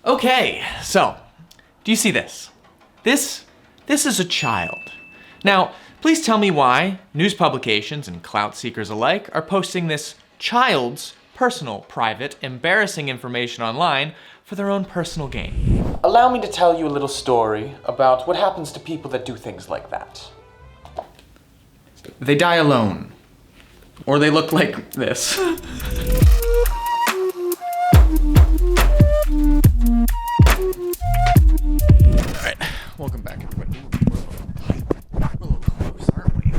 Okay, so, do you see this? This is a child. Now, please tell me why news publications and clout seekers alike are posting this child's personal, private, embarrassing information online for their own personal gain. Allow me to tell you a little story about what happens to people that do things like that. They die alone. Or they look like this. Welcome back, everybody. We're a little close, aren't we?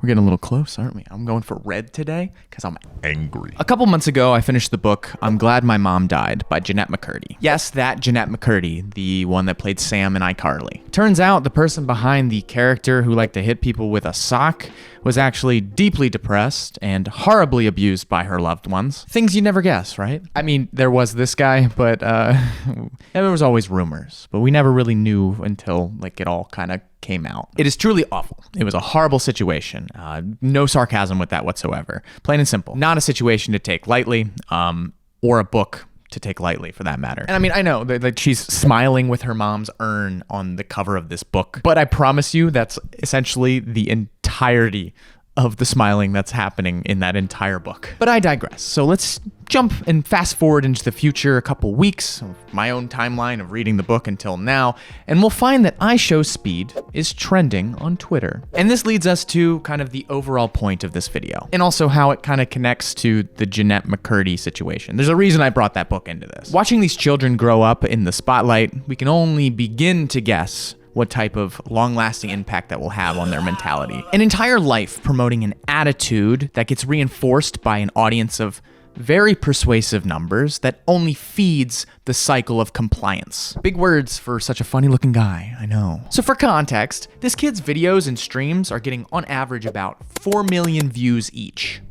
We're getting a little close, aren't we? I'm going for red today because I'm angry. A couple months ago, I finished the book I'm Glad My Mom Died by Jeannette McCurdy. Yes, that Jeannette McCurdy, the one that played Sam in iCarly. Turns out the person behind the character who liked to hit people with a sock was actually deeply depressed and horribly abused by her loved ones. Things you never guess, right? I mean, there was this guy, but there was always rumors, but we never really knew until it all kind of came out. It is truly awful. It was a horrible situation. No sarcasm with that whatsoever. Plain and simple. Not a situation to take lightly, or a book to take lightly for that matter. And I mean, I know that she's smiling with her mom's urn on the cover of this book, but I promise you that's essentially the entirety of the smiling that's happening in that entire book. But I digress. So let's jump and fast forward into the future a couple weeks of my own timeline of reading the book until now, and we'll find that IShowSpeed is trending on Twitter. And this leads us to kind of the overall point of this video, and also how it kind of connects to the Jeannette McCurdy situation. There's a reason I brought that book into this. Watching these children grow up in the spotlight, we can only begin to guess what type of long-lasting impact that will have on their mentality. An entire life promoting an attitude that gets reinforced by an audience of very persuasive numbers that only feeds the cycle of compliance. Big words for such a funny-looking guy, I know. So for context, this kid's videos and streams are getting on average about 4 million views each.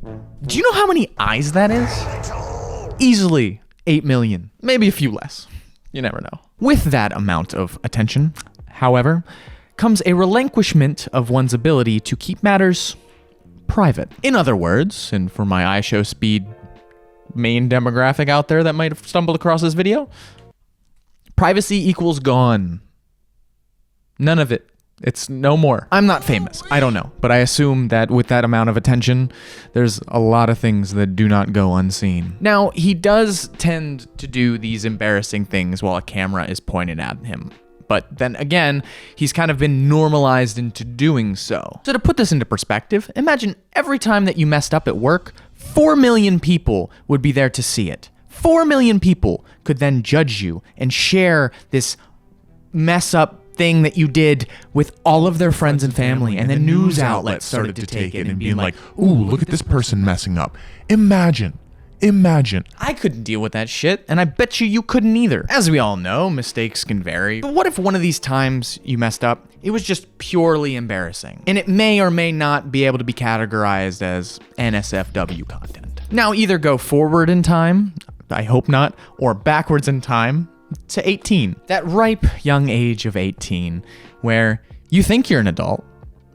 Do you know how many eyes that is? Easily 8 million, maybe a few less. You never know. With that amount of attention, however, comes a relinquishment of one's ability to keep matters private. In other words, and for my IShowSpeed main demographic out there that might have stumbled across this video, privacy equals gone. None of it. It's no more. I'm not famous. I don't know. But I assume that with that amount of attention, there's a lot of things that do not go unseen. Now, he does tend to do these embarrassing things while a camera is pointed at him. But then again, he's kind of been normalized into doing so. So to put this into perspective, imagine every time that you messed up at work, 4 million people would be there to see it. 4 million people could then judge you and share this mess up thing that you did with all of their friends and family, and then news outlets started to take it and being like, ooh, look at this person messing up. Imagine. I couldn't deal with that shit, and I bet you couldn't either. As we all know, mistakes can vary. But what if one of these times you messed up, it was just purely embarrassing, and it may or may not be able to be categorized as NSFW content? Now, either go forward in time, I hope not, or backwards in time to 18. That ripe young age of 18, where you think you're an adult,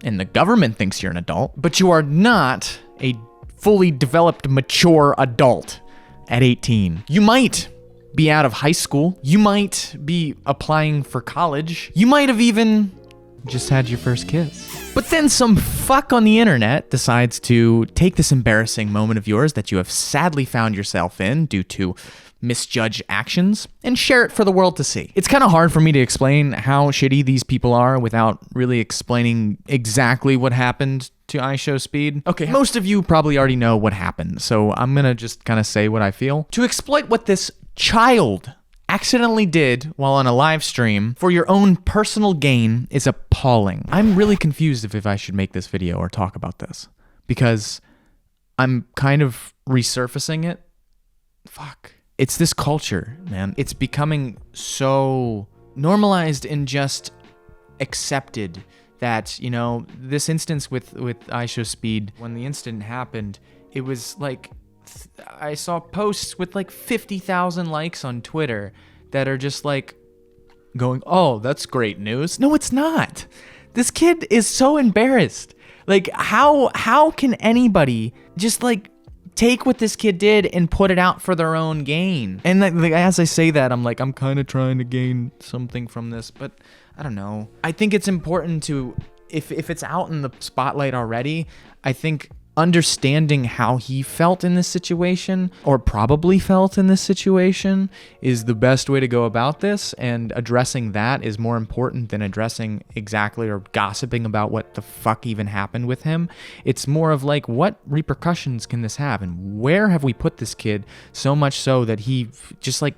and the government thinks you're an adult, but you are not a fully developed, mature adult at 18. You might be out of high school. You might be applying for college. You might have even just had your first kiss. But then some fuck on the internet decides to take this embarrassing moment of yours that you have sadly found yourself in due to misjudged actions and share it for the world to see. It's kind of hard for me to explain how shitty these people are without really explaining exactly what happened to IShowSpeed. Okay, most of you probably already know what happened, so I'm gonna just kind of say what I feel. To exploit what this child accidentally did while on a live stream for your own personal gain is appalling. I'm really confused if I should make this video or talk about this, because I'm kind of resurfacing it. Fuck. It's this culture, man. It's becoming so normalized and just accepted that, you know, this instance with IShowSpeed, when the incident happened, it was like, I saw posts with like 50,000 likes on Twitter that are just like going, oh, that's great news. No, it's not. This kid is so embarrassed. Like, how can anybody just like take what this kid did and put it out for their own gain. And as I say that, I'm like, I'm kind of trying to gain something from this, but I don't know. I think it's important to, if it's out in the spotlight already, I think understanding how he felt in this situation, or probably felt in this situation, is the best way to go about this, and addressing that is more important than addressing exactly or gossiping about what the fuck even happened with him. It's more of like, what repercussions can this have, and where have we put this kid so much so that he just like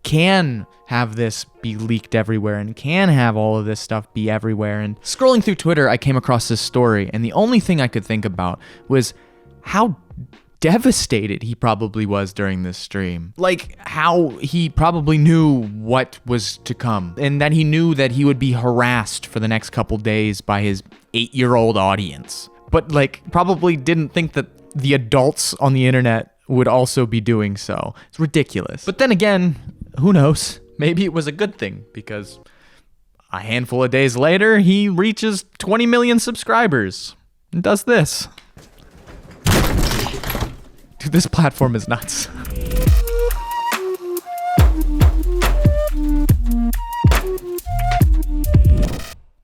can have this be leaked everywhere and can have all of this stuff be everywhere. And scrolling through Twitter, I came across this story, and the only thing I could think about was how devastated he probably was during this stream. Like, how he probably knew what was to come, and that he knew that he would be harassed for the next couple days by his 8-year-old audience, but like probably didn't think that the adults on the internet would also be doing so. It's ridiculous. But then again, who knows? Maybe it was a good thing, because a handful of days later, he reaches 20 million subscribers and does this. Dude, this platform is nuts.